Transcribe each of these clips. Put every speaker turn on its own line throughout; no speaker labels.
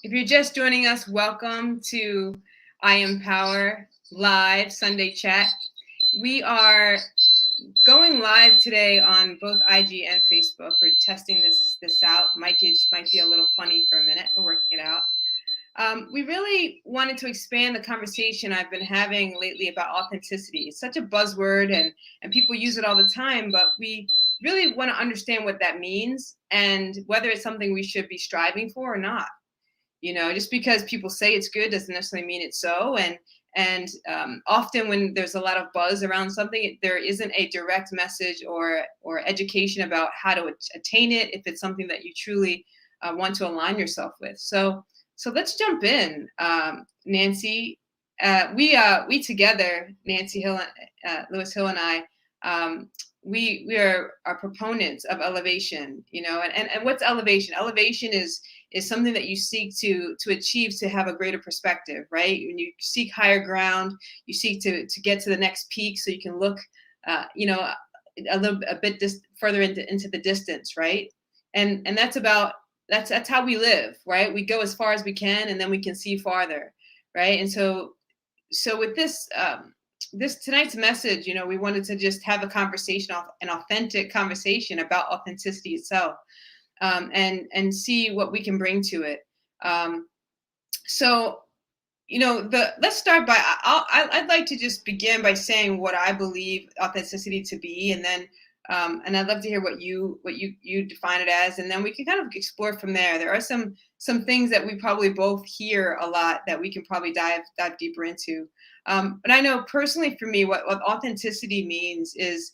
If you're just joining us, welcome to I Empower Live Sunday Chat. We are going live today on both IG and Facebook. We're testing this out. Mikeage might be a little funny for a minute. We're working it out. We really wanted to expand the conversation I've been having lately about authenticity. It's such a buzzword and people use it all the time, but we really want to understand what that means and whether it's something we should be striving for or not. Just because people say it's good doesn't necessarily mean it's so. And often when there's a lot of buzz around something, there isn't a direct message or education about how to attain it if it's something that you truly want to align yourself with. So let's jump in, Nancy. We together, Nancy Hill, Lewis Hill, and I. We are proponents of elevation. And what's elevation? Elevation is something that you seek to achieve, to have a greater perspective, right? When you seek higher ground, you seek to get to the next peak so you can look, a bit further into the distance, right? And that's how we live, right? We go as far as we can, and then we can see farther, right? And so with this tonight's message, we wanted to just have a conversation, an authentic conversation about authenticity itself. And see what we can bring to it. Let's start by, I'd like to just begin by saying what I believe authenticity to be, and then and I'd love to hear what you define it as, and then we can kind of explore from there. There are some things that we probably both hear a lot that we can probably dive deeper into. But I know personally for me, what authenticity means is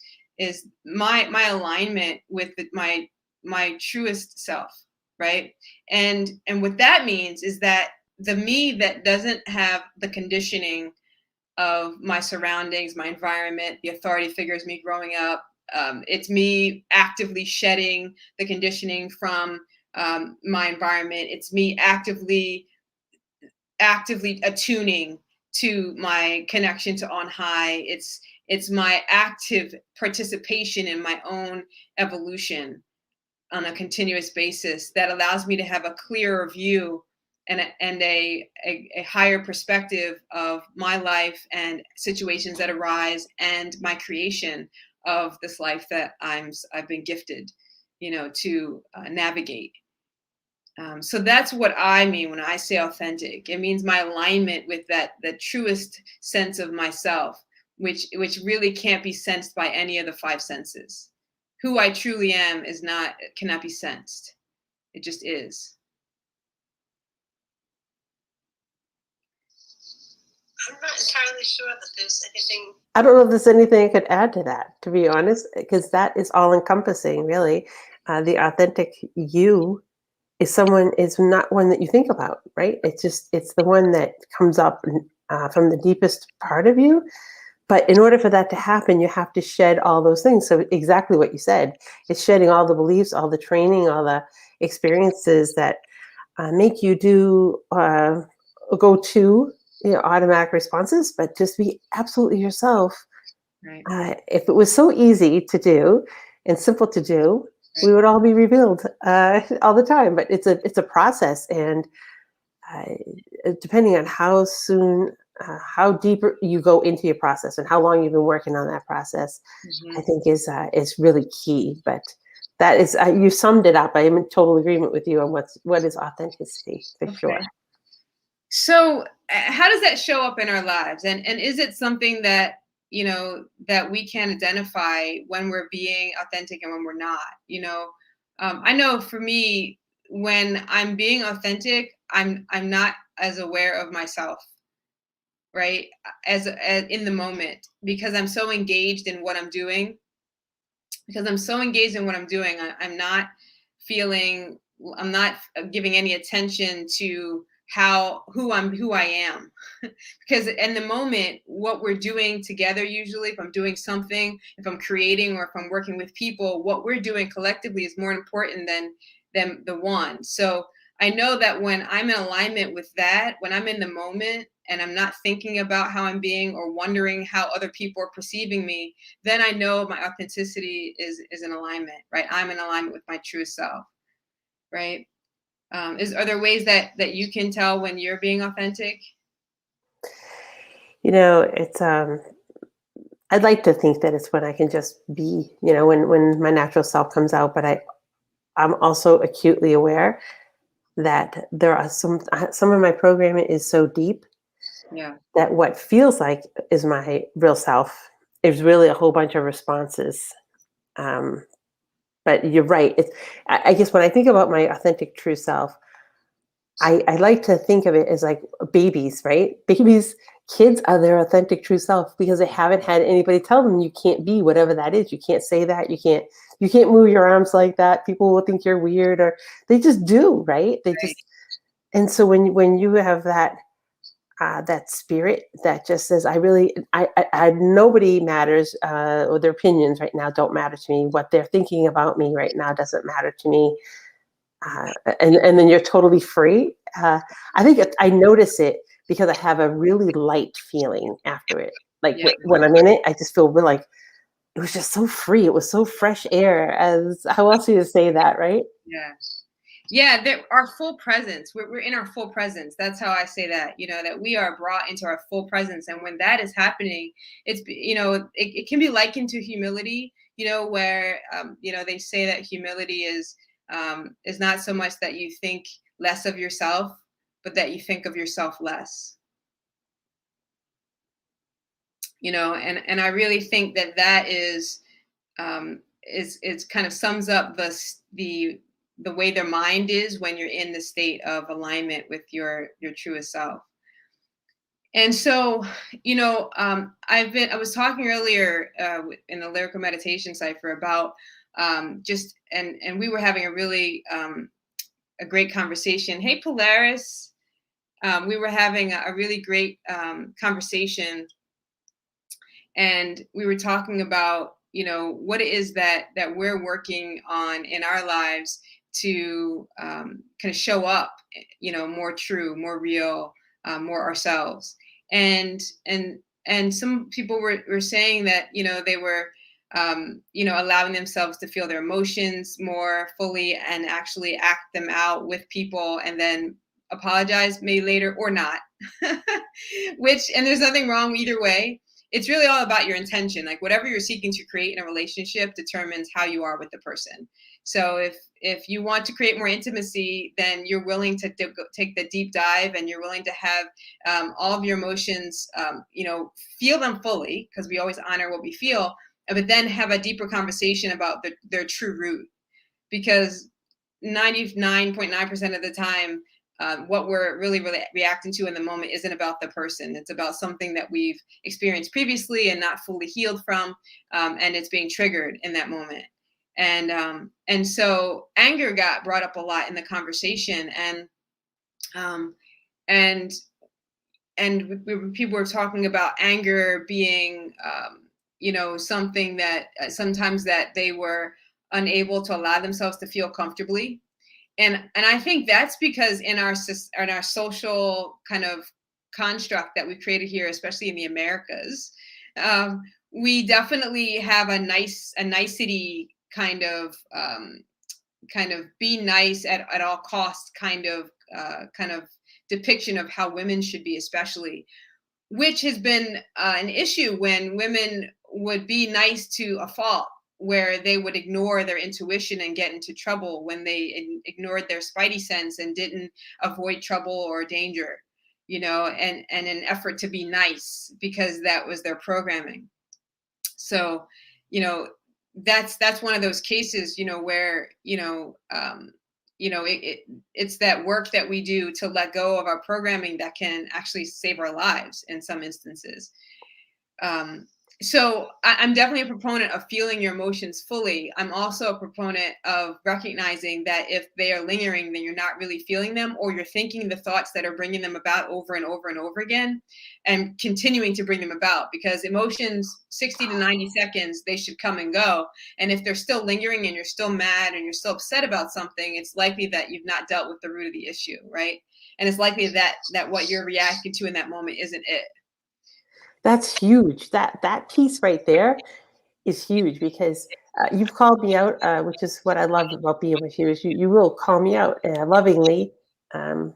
my alignment with my truest self, right? And what that means is that the me that doesn't have the conditioning of my surroundings, my environment, the authority figures, me growing up. It's me actively shedding the conditioning from my environment. It's me actively attuning to my connection to on high. It's my active participation in my own evolution on a continuous basis that allows me to have a clearer view and a higher perspective of my life and situations that arise and my creation of this life that I've been gifted, to navigate. So that's what I mean when I say authentic. It means my alignment with the truest sense of myself, which really can't be sensed by any of the five senses. Who I truly am cannot be sensed. It just is.
I'm not entirely sure that there's anything.
I don't know if there's anything I could add to that, to be honest, because that is all encompassing, really. The authentic you is not one that you think about, right? It's the one that comes up from the deepest part of you. But in order for that to happen, you have to shed all those things. So exactly what you said, it's shedding all the beliefs, all the training, all the experiences that make you go to automatic responses, but just be absolutely yourself.
Right.
If it was so easy to do and simple to do,
Right.
we would all be revealed all the time. But it's a process, and depending on how soon, how deeper you go into your process, and how long you've been working on that process, I think is really key. But that is, you summed it up. I am in total agreement with you on what is authenticity for sure.
So how does that show up in our lives? And is it something that, that we can identify when we're being authentic and when we're not? I know for me, when I'm being authentic, I'm not as aware of myself, right? As in the moment, because I'm so engaged in what I'm doing. I'm not I'm not giving any attention to who I am. Because in the moment, what we're doing together, usually if I'm doing something, if I'm creating, or if I'm working with people, what we're doing collectively is more important than the one. So I know that when I'm in alignment with that, when I'm in the moment and I'm not thinking about how I'm being or wondering how other people are perceiving me, then I know my authenticity is in alignment, right? I'm in alignment with my true self, right? Are there ways that you can tell when you're being authentic?
It's I'd like to think that it's when I can just be, when my natural self comes out, but I'm also acutely aware that there are some of my programming is so deep
Yeah.
that what feels like is my real self is really a whole bunch of responses. Um, but you're right. I guess when I think about my authentic true self, I like to think of it as like babies, right? Babies, kids are their authentic true self because they haven't had anybody tell them you can't be whatever that is. You can't say that. You can't move your arms like that. People will think you're weird, or they just do, right? They
Right.
just And so when you have that spirit that just says, I nobody matters, or their opinions right now don't matter to me. What they're thinking about me right now doesn't matter to me. And then you're totally free. I think I notice it because I have a really light feeling after it. Like
Yeah.
when I'm in it, I just feel really like it was just so free. It was so fresh air. As how else do you say that, right?
Yeah. Yeah, our full presence. We're in our full presence. That's how I say that. That we are brought into our full presence, and when that is happening, it can be likened to humility. Where they say that humility is not so much that you think less of yourself, but that you think of yourself less. And I really think that is kind of sums up the way their mind is when you're in the state of alignment with your truest self. And so, I was talking earlier in the lyrical meditation cipher about just and we were having a really a great conversation. Hey, Polaris. We were having a really great conversation, and we were talking about what it is that we're working on in our lives to kind of show up more true, more real, more ourselves. And and some people were saying that they were allowing themselves to feel their emotions more fully and actually act them out with people and then apologize maybe later or not. And there's nothing wrong either way. It's really all about your intention. Like whatever you're seeking to create in a relationship determines how you are with the person. So if you want to create more intimacy, then you're willing to take the deep dive, and you're willing to have all of your emotions, feel them fully, because we always honor what we feel, but then have a deeper conversation about their true root. Because 99.9% of the time, what we're really, really reacting to in the moment isn't about the person. It's about something that we've experienced previously and not fully healed from, and it's being triggered in that moment. And so anger got brought up a lot in the conversation, um, and people were talking about anger being, something that sometimes that they were unable to allow themselves to feel comfortably. And I think that's because in our social kind of construct that we've created here, especially in the Americas, um, we definitely have a nicety kind of be nice at all costs kind of depiction of how women should be, especially, which has been an issue when women would be nice to a fault, where they would ignore their intuition and get into trouble when they ignored their spidey sense and didn't avoid trouble or danger, and an effort to be nice because that was their programming. So, you know, that's one of those cases, where it's that work that we do to let go of our programming that can actually save our lives in some instances. Um, so I'm definitely a proponent of feeling your emotions fully. I'm also a proponent of recognizing that if they are lingering, then you're not really feeling them, or you're thinking the thoughts that are bringing them about over and over and over again, and continuing to bring them about, because emotions, 60 to 90 seconds, they should come and go. And if they're still lingering and you're still mad and you're still upset about something, it's likely that you've not dealt with the root of the issue, right? And it's likely that what you're reacting to in that moment isn't it.
That's huge. That piece right there is huge because You've called me out, which is what I love about being with you. Is you will call me out lovingly, um,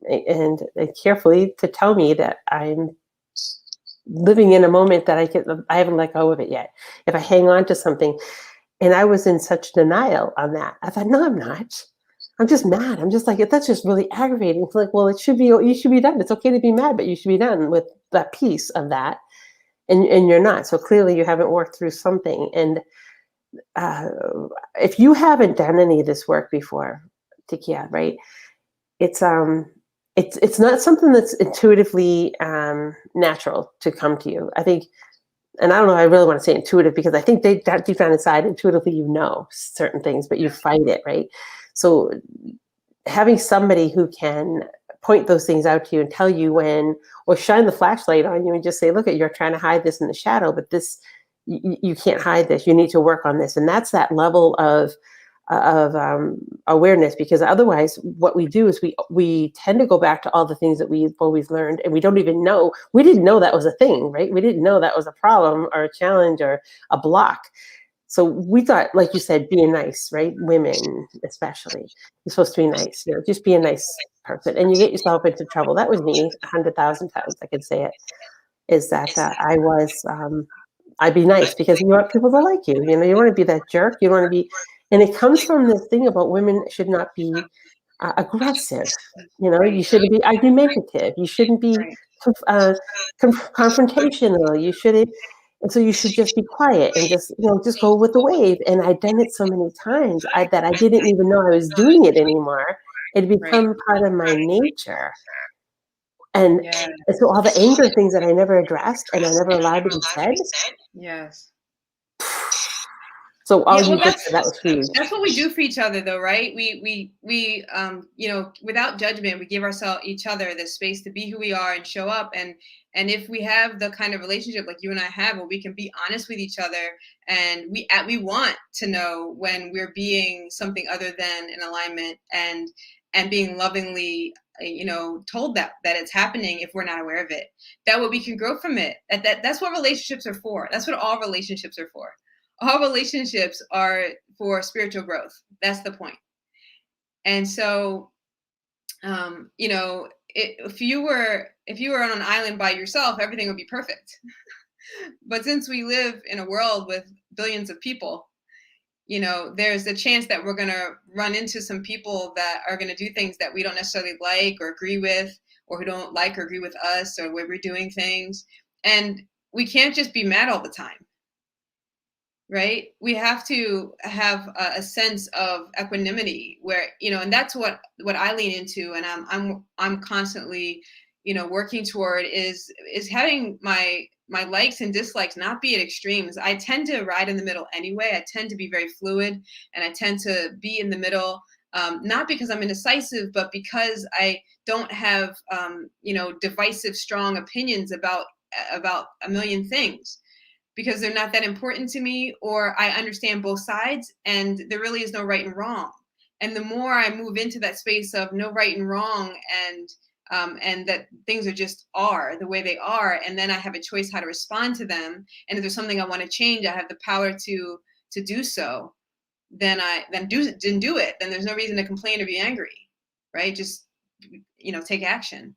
and carefully to tell me that I'm living in a moment that I haven't let go of it yet. If I hang on to something, and I was in such denial on that, I thought, no, I'm not. I'm just mad. I'm just like, that's just really aggravating. It's like, well, you should be done. It's okay to be mad, but you should be done with that piece of that. And you're not. So clearly you haven't worked through something. And uh, if you haven't done any of this work before, Tikia, right? It's it's not something that's intuitively natural to come to you. I think, and I don't know. I really want to say intuitive because I think that deep down inside, intuitively, you know certain things, but you fight it, right? So having somebody who can point those things out to you and tell you when, or shine the flashlight on you and just say, look, you're trying to hide this in the shadow, but this, you can't hide this. You need to work on this. And that's that level of awareness, because otherwise what we do is we tend to go back to all the things that we've always learned, and we didn't know that was a thing, right? We didn't know that was a problem or a challenge or a block. So we thought, like you said, being nice, right? Women especially, you're supposed to be nice, just be a nice person, and you get yourself into trouble. That was me 100,000 times. I could say it. Is that I'd be nice because you want people to like you. You want to be that jerk. You want to be, and it comes from this thing about women should not be aggressive. You
Right.
shouldn't be argumentative. You shouldn't be
Right.
uh, confrontational. You shouldn't, and so you should just be quiet and just go with the wave. And I'd done it so many times that I didn't even know I was doing it anymore. It had
Right.
become part of my nature. And,
Yeah.
and so all the anger things that I never addressed and I never allowed to be said.
Yes.
So all
Yeah, well,
you just said, that was huge.
that's what we do for each other, though, right? Without judgment, we give each other the space to be who we are and show up. And if we have the kind of relationship like you and I have, where we can be honest with each other, and we want to know when we're being something other than in alignment, and being lovingly, told that it's happening if we're not aware of it. That way we can grow from it. That's what relationships are for. That's what all relationships are for. All relationships are for spiritual growth. That's the point. And so, if you were on an island by yourself, everything would be perfect. But since we live in a world with billions of people, there's a chance that we're going to run into some people that are going to do things that we don't necessarily like or agree with, or who don't like or agree with us, or where we're doing things. And we can't just be mad all the time. Right? We have to have a sense of equanimity, where, and that's what I lean into, and I'm constantly, working toward is having my likes and dislikes not be at extremes. I tend to ride in the middle anyway. I tend to be very fluid, and I tend to be in the middle, not because I'm indecisive, but because I don't have divisive, strong opinions about a million things, because they're not that important to me, or I understand both sides and there really is no right and wrong. And the more I move into that space of no right and wrong, and that things are the way they are, and then I have a choice how to respond to them. And if there's something I want to change, I have the power to do so. Then didn't do it. Then there's no reason to complain or be angry, right? Just take action,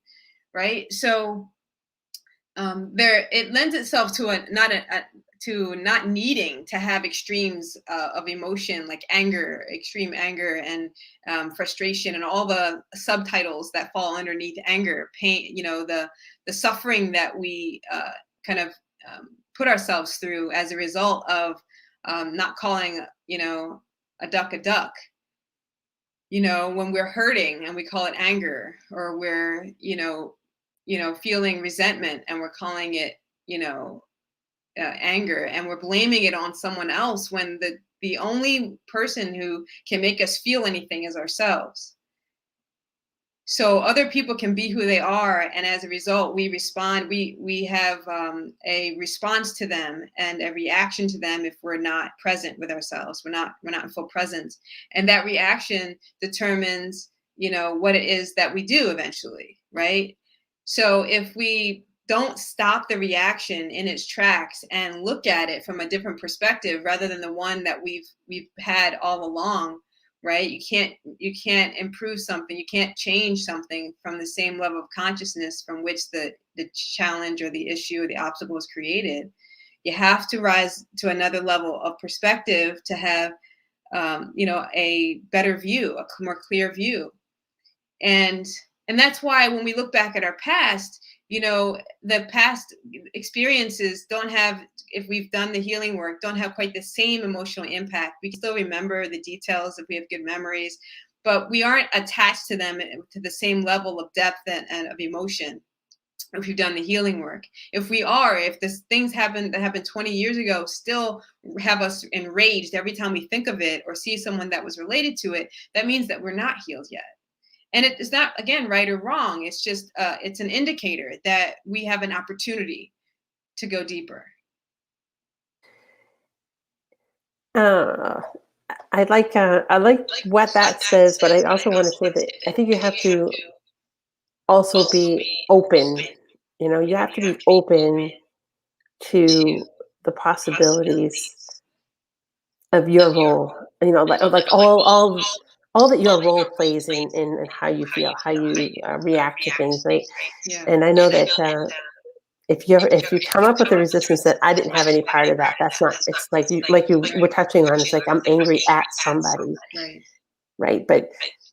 right? So it lends itself to not needing to have extremes of emotion, like extreme anger, and frustration, and all the subtitles that fall underneath anger, pain, the suffering that we kind of put ourselves through as a result of not calling a duck a duck. When we're hurting and we call it anger, or we're feeling resentment and we're calling it anger, and we're blaming it on someone else, when the only person who can make us feel anything is ourselves. So other people can be who they are, and as a result we respond, we have a response to them and a reaction to them if we're not present with ourselves. We're not in full presence, and that reaction determines what it is that we do eventually, right? So if we don't stop the reaction in its tracks and look at it from a different perspective rather than the one that we've had all along, right? You can't improve something, you can't change something from the same level of consciousness from which the challenge or the issue or the obstacle was created. You have to rise to another level of perspective to have a better view, a more clear view. And that's why when we look back at our past, the past experiences don't have, if we've done the healing work, don't have quite the same emotional impact. We can still remember the details if we have good memories, but we aren't attached to them to the same level of depth and of emotion if we've done the healing work. If the things that happened 20 years ago still have us enraged every time we think of it or see someone that was related to it, that means that we're not healed yet. And it's not, again, right or wrong. It's just, it's an indicator that we have an opportunity to go deeper.
I like what that says, but I also want to say that I think you have to also be open. You have to be open to the possibilities of your role. Like all that your role plays in how you feel, how you react to things, right?
Yeah.
And I know that if you come up with a resistance that I didn't have any part of that, that's not. It's like you were touching on. It's like I'm angry at somebody,
Right.
right? But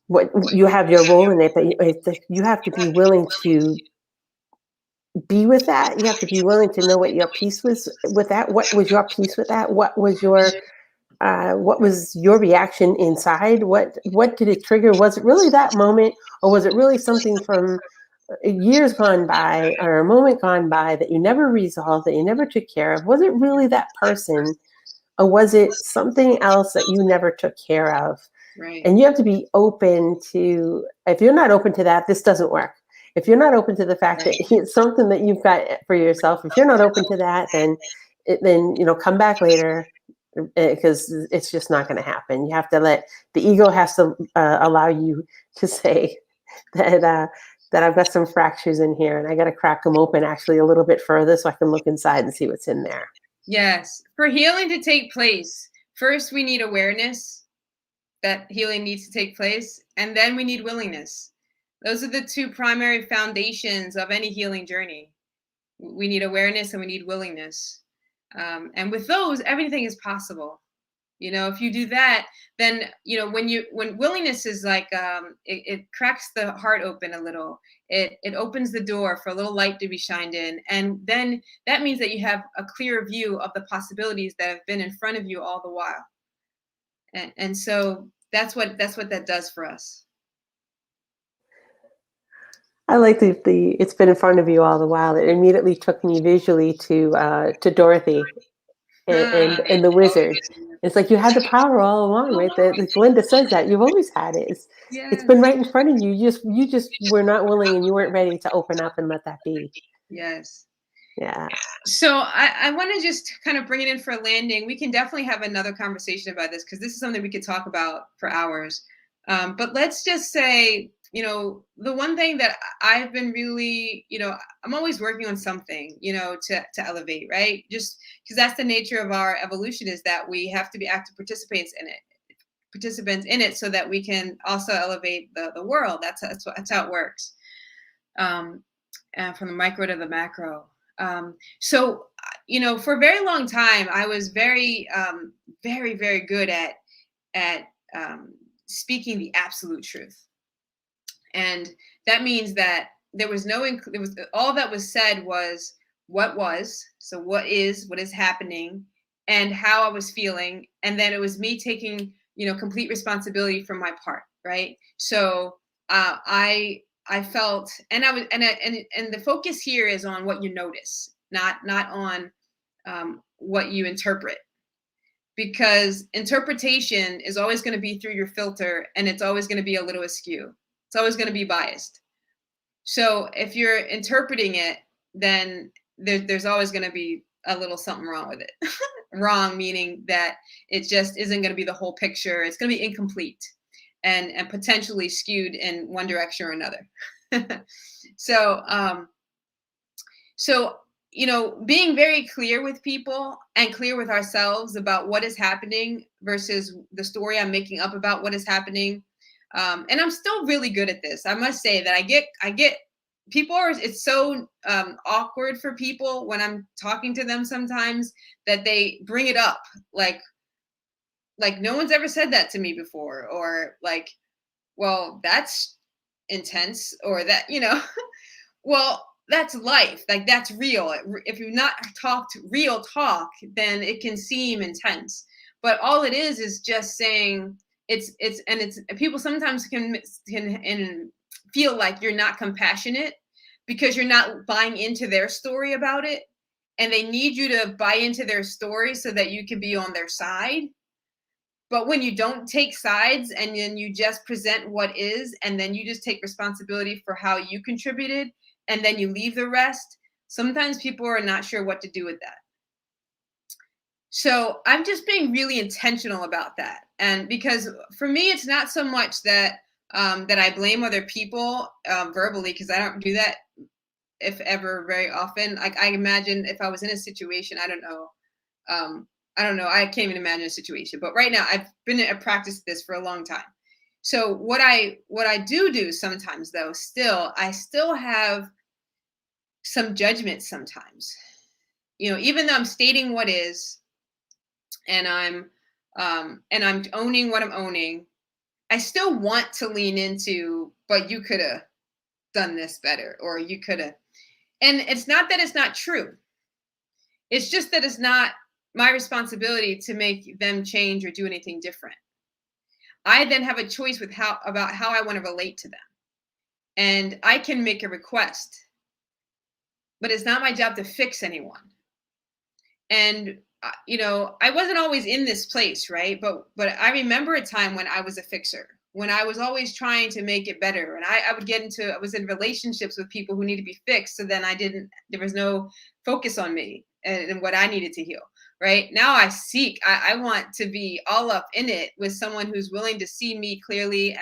what you have your role in it, but you have to be willing to be with that. You have to be willing to know what your peace was with that. What was your peace with that? What was your reaction inside? What did it trigger? Was it really that moment, or was it really something from years gone by or a moment gone by that you never resolved, that you never took care of? Was it really that person, or was it something else that you never took care of?
Right.
And you have to be open to, if you're not open to that, this doesn't work. If you're not open to the fact that it's something that you've got for yourself, if you're not open to that, then come back later, because it's just not going to happen. You have to let the ego has to allow you to say that I've got some fractures in here and I got to crack them open actually a little bit further so I can look inside and see what's in there.
Yes. For healing to take place, first we need awareness that healing needs to take place, and then we need willingness. Those are the two primary foundations of any healing journey. We need awareness and we need willingness. And with those, everything is possible. If you do that, then when willingness is like it cracks the heart open a little. It opens the door for a little light to be shined in, and then that means that you have a clearer view of the possibilities that have been in front of you all the while. And so that's what that does for us.
I like the it's been in front of you all the while. It immediately took me visually to Dorothy and the wizard. It's like you had the power all along, right? Glenda says that you've always had it. It's been right in front of you. You just were not willing and you weren't ready to open up and let that be.
Yes.
Yeah.
So I want to just kind of bring it in for a landing. We can definitely have another conversation about this because this is something we could talk about for hours. But let's just say, the one thing that I've been really, I'm always working on something, to elevate, right? Just because that's the nature of our evolution, is that we have to be active participants in it so that we can also elevate the world. That's how it works. And from the micro to the macro. So, for a very long time, I was very, very, very good at speaking the absolute truth. And that means that there was all that was said was what was, so what is happening and how I was feeling. And then it was me taking, complete responsibility for my part. Right. So, I felt, and I was, and the focus here is on what you notice, not on what you interpret, because interpretation is always going to be through your filter, and it's always going to be a little askew. It's always going to be biased. So if you're interpreting it, then there's always going to be a little something wrong with it. Wrong meaning that it just isn't going to be the whole picture. It's going to be incomplete. And potentially skewed in one direction or another. So So, being very clear with people and clear with ourselves about what is happening versus the story I'm making up about what is happening. And I'm still really good at this. I must say that I get people are, it's so awkward for people when I'm talking to them sometimes that they bring it up like no one's ever said that to me before, or like, well, that's intense, or that, well, that's life. Like, that's real. If you've not talked real talk, then it can seem intense. But all it is just saying it's people sometimes can and feel like you're not compassionate because you're not buying into their story about it, and they need you to buy into their story so that you can be on their side. But when you don't take sides and then you just present what is, and then you just take responsibility for how you contributed, and then you leave the rest, sometimes people are not sure what to do with that. So I'm just being really intentional about that. And because for me, it's not so much that that I blame other people verbally, because I don't do that, if ever, very often. Like, I imagine if I was in a situation, I don't know. I don't know. I can't even imagine a situation. But right now, I've been at practice this for a long time. So what I do sometimes, though, I still have some judgment sometimes. Even though I'm stating what is, and I'm owning what I'm owning, I still want to lean into, but you could have done this better, or you could have. And it's not that it's not true. It's just that it's not my responsibility to make them change or do anything different. I then have a choice with how I want to relate to them. And I can make a request, but it's not my job to fix anyone. And I wasn't always in this place, right? But I remember a time when I was a fixer, when I was always trying to make it better, and I was in relationships with people who need to be fixed, so then there was no focus on me and what I needed to heal. Right now, I want to be all up in it with someone who's willing to see me clearly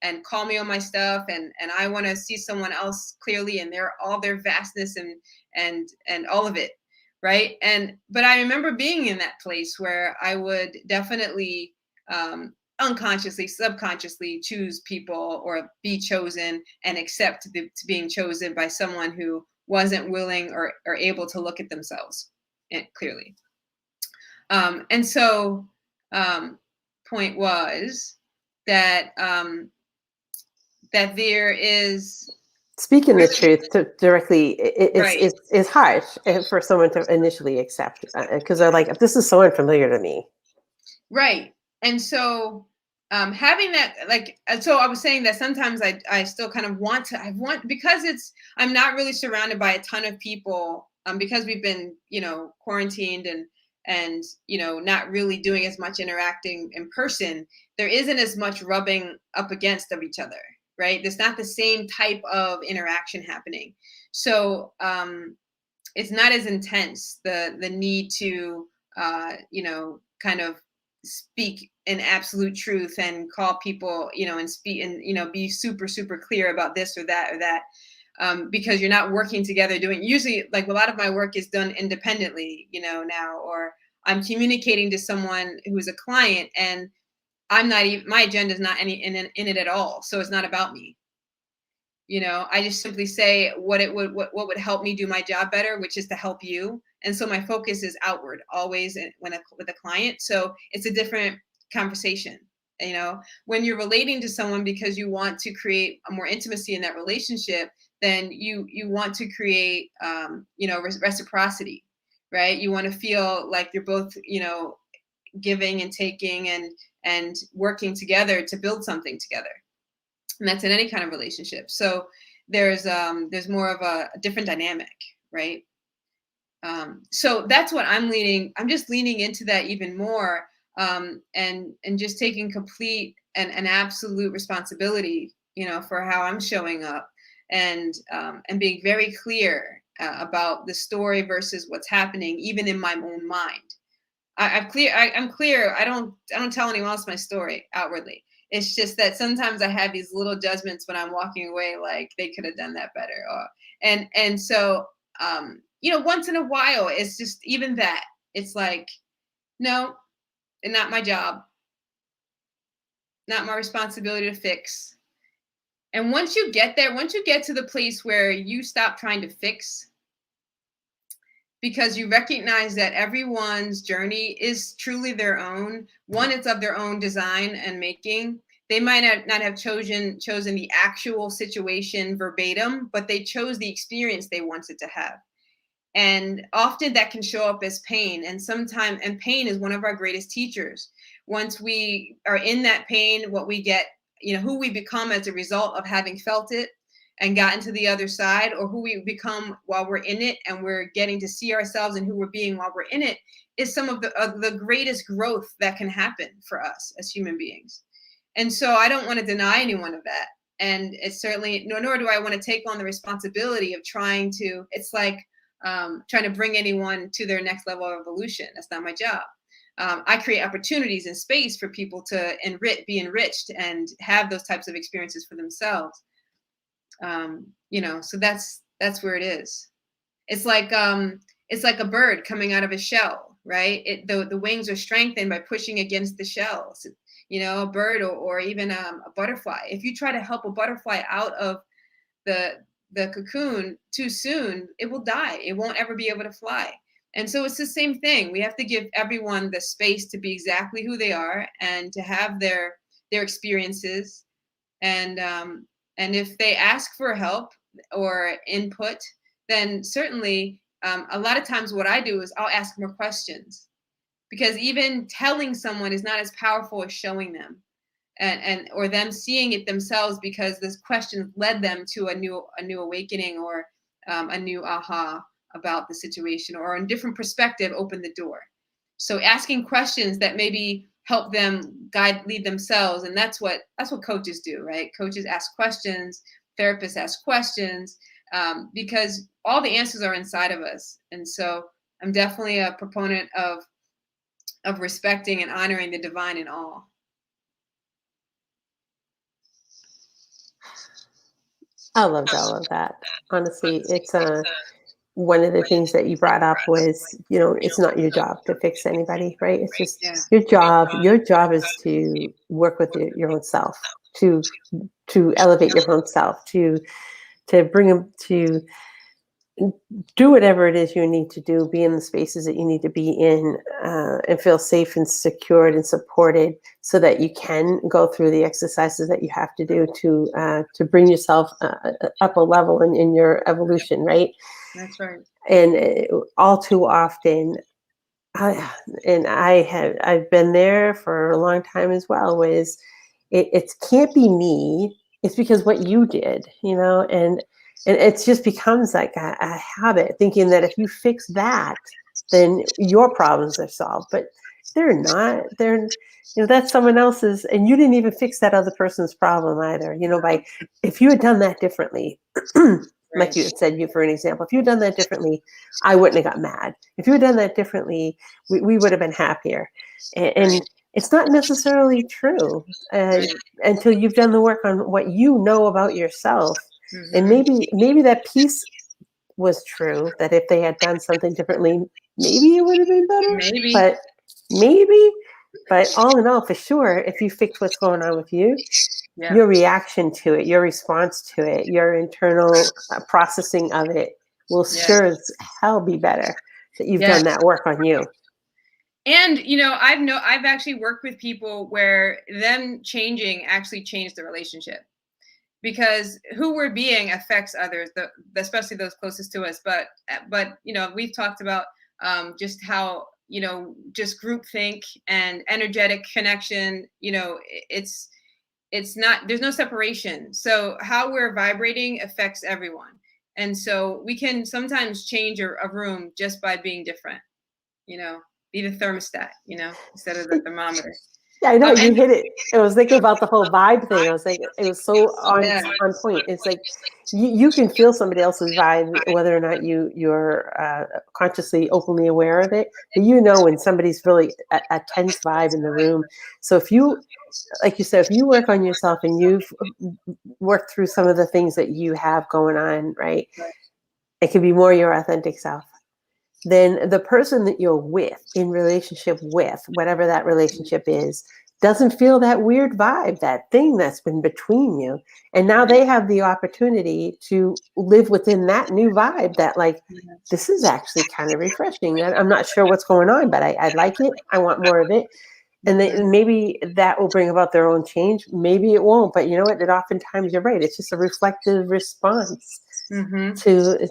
and call me on my stuff, and I want to see someone else clearly and all their vastness and all of it. Right. But I remember being in that place where I would definitely unconsciously, subconsciously choose people or be chosen and accept to being chosen by someone who wasn't willing or able to look at themselves clearly. And so point was that that there is
speaking the truth to directly
right.
is hard for someone to initially accept, because they're like, this is so unfamiliar to me.
Right. And so having that, like, so I was saying that sometimes I still kind of because I'm not really surrounded by a ton of people, because we've been, quarantined and not really doing as much interacting in person. There isn't as much rubbing up against of each other, right? There's not the same type of interaction happening. So it's not as intense, the need to kind of speak in absolute truth and call people, and speak and be super super clear about this or that, because you're not working together doing, usually, like, a lot of my work is done independently, now, or I'm communicating to someone who is a client, and I'm not even, my agenda is not in it at all, so it's not about me. I just simply say what would help me do my job better, which is to help you. And so my focus is outward always with a client. So it's a different conversation. When you're relating to someone because you want to create a more intimacy in that relationship, then you want to create reciprocity, right? You want to feel like you're both giving and taking and working together to build something together. And that's in any kind of relationship. So there's more of a different dynamic, right? So that's what I'm just leaning into that even more, and just taking complete and absolute responsibility, for how I'm showing up, and being very clear about the story versus what's happening, even in my own mind. I'm clear. I don't tell anyone else my story outwardly. It's just that sometimes I have these little judgments when I'm walking away, like they could have done that better, and so once in a while, it's just even that. It's like, no, and not my job, not my responsibility to fix. And once you get there, once you get to the place where you stop trying to fix, because you recognize that everyone's journey is truly their own. One, it's of their own design and making. They might not have chosen the actual situation verbatim, but they chose the experience they wanted to have. And often that can show up as pain. And pain is one of our greatest teachers. Once we are in that pain, what we get, who we become as a result of having felt it and gotten to the other side, or who we become while we're in it and we're getting to see ourselves and who we're being while we're in it, is some of the greatest growth that can happen for us as human beings. And so I don't want to deny anyone of that. And it's certainly, nor do I want to take on the responsibility of trying to, it's like trying to bring anyone to their next level of evolution. That's not my job. I create opportunities and space for people to be enriched and have those types of experiences for themselves. So that's where it is. It's like a bird coming out of a shell, right? The wings are strengthened by pushing against the shells. A bird or even a butterfly. If you try to help a butterfly out of the cocoon too soon, it will die. It won't ever be able to fly. And so it's the same thing. We have to give everyone the space to be exactly who they are and to have their experiences. And if they ask for help or input, then certainly a lot of times what I do is I'll ask more questions, because even telling someone is not as powerful as showing them. And or them seeing it themselves, because this question led them to a new awakening, or a new aha about the situation, or a different perspective opened the door. So asking questions that maybe help them lead themselves, and that's what coaches do, right? Coaches ask questions, therapists ask questions, because all the answers are inside of us. And so I'm definitely a proponent of respecting and honoring the divine in all.
I loved all of that. Honestly, it's one of the things that you brought up was, it's not your job to fix anybody, right? It's just your job. Your job is to work with your own self, to elevate your own self, to bring them to do whatever it is you need to do, be in the spaces that you need to be in, and feel safe and secured and supported, so that you can go through the exercises that you have to do to bring yourself up a level in your evolution, right?
That's right.
And all too often, I've been there for a long time as well, was it can't be me. It's because what you did, and it just becomes like a habit, thinking that if you fix that, then your problems are solved. But they're not. That's someone else's, and you didn't even fix that other person's problem either. If you had done that differently, like you had said, for an example, if you had done that differently, I wouldn't have got mad. If you had done that differently, we would have been happier. And it's not necessarily true until you've done the work on what you know about yourself. Mm-hmm. And maybe that piece was true, that if they had done something differently, maybe it would have been better. But all in all, for sure, if you fix what's going on with you, your reaction to it, your response to it, your internal processing of it will sure as hell be better that you've done that work on you.
And I've actually worked with people where them changing actually changed the relationship, because who we're being affects others, especially those closest to us. But we've talked about just how just groupthink and energetic connection. It's not, there's no separation. So how we're vibrating affects everyone. And so we can sometimes change a room just by being different, be the thermostat, instead of the thermometer.
Yeah, I know, you hit it. I was thinking about the whole vibe thing. I was like, it was so on point. It's like you can feel somebody else's vibe, whether or not you're consciously, openly aware of it. But when somebody's really a tense vibe in the room. So if you, like you said, if you work on yourself and you've worked through some of the things that you have going on, right? it can be more your authentic self, then the person that you're with, in relationship with, whatever that relationship is, doesn't feel that weird vibe, that thing that's been between you. And now they have the opportunity to live within that new vibe that, like, this is actually kind of refreshing. I'm not sure what's going on, but I like it. I want more of it. And then maybe that will bring about their own change. Maybe it won't, but you know what? It oftentimes, you're right. It's just a reflective response to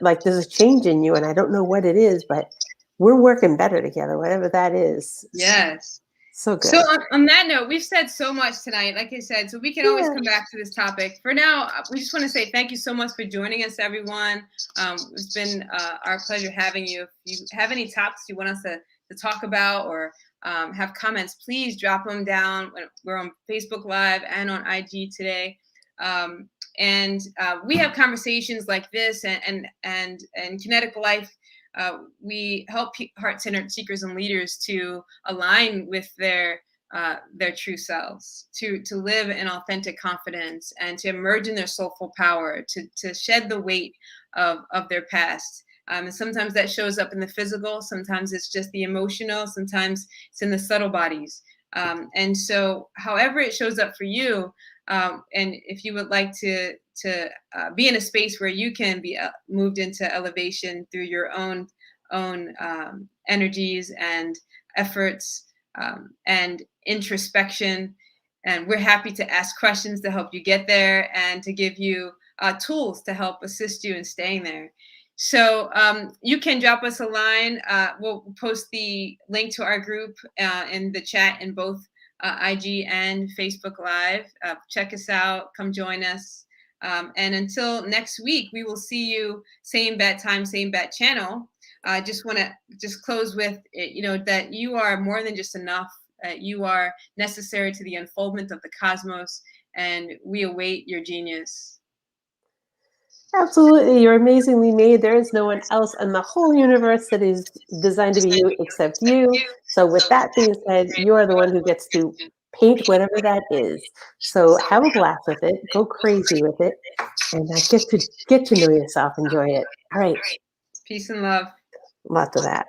like, there's a change in you, and I don't know what it is, but we're working better together, whatever that is.
Yes.
So good.
So on that note, we've said so much tonight, like I said, so we can always come back to this topic. For now, we just want to say thank you so much for joining us, everyone. It's been our pleasure having you. If you have any topics you want us to talk about, or have comments, please drop them down. We're on Facebook Live and on IG today. And we have conversations like this, and Kinetic Life. We help heart-centered seekers and leaders to align with their true selves, to live in authentic confidence, and to emerge in their soulful power, to shed the weight of their past. And sometimes that shows up in the physical, sometimes it's just the emotional, sometimes it's in the subtle bodies. And so however it shows up for you, and if you would like to be in a space where you can be moved into elevation through your own energies and efforts, and introspection, and we're happy to ask questions to help you get there and to give you tools to help assist you in staying there. So you can drop us a line. We'll post the link to our group in the chat in both IG and Facebook Live. Check us out. Come join us. And until next week, we will see you same bat time, same bat channel. I just want to close with, that you are more than just enough. You are necessary to the unfoldment of the cosmos, and we await your genius.
Absolutely. You're amazingly made. There is no one else in the whole universe that is designed to be you except you. So with that being said, you are the one who gets to paint whatever that is. So have a blast with it. Go crazy with it. And get to know yourself. Enjoy it. All right.
Peace and love.
Lots of that.